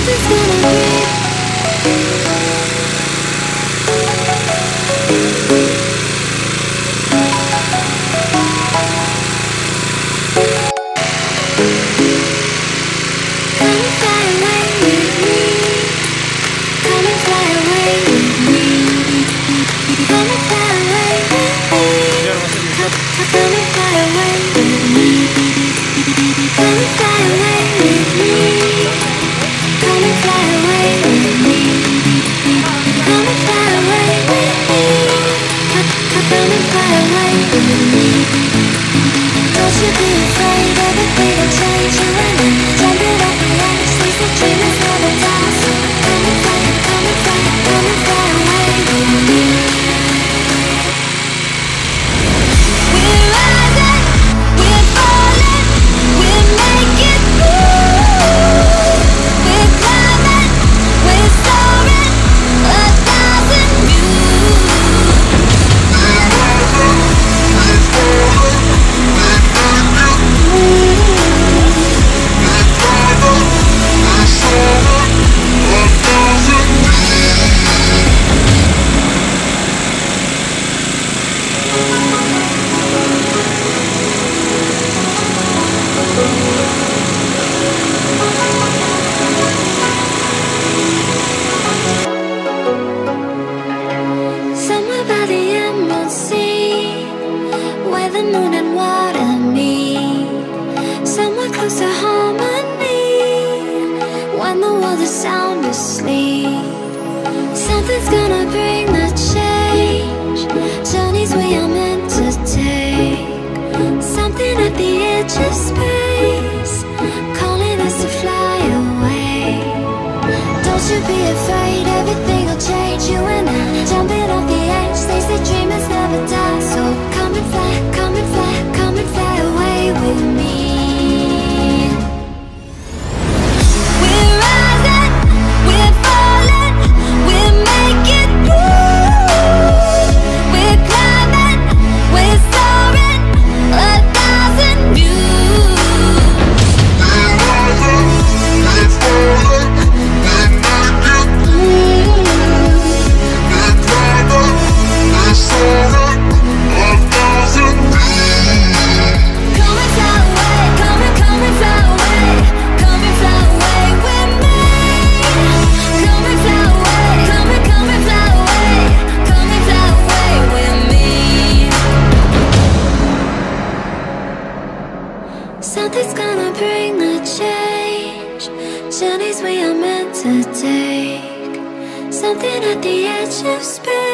Something's gonna be. Something's gonna bring the change. Journeys we are meant to take. Something at the edge of space, calling us to fly away. Don't you be afraid, everything will change. You and I, jumping off the edge. They say dreamers never die. So come and fly, come and fly, come and fly away with me. Something's gonna bring the change. Journeys we are meant to take. Something at the edge of space.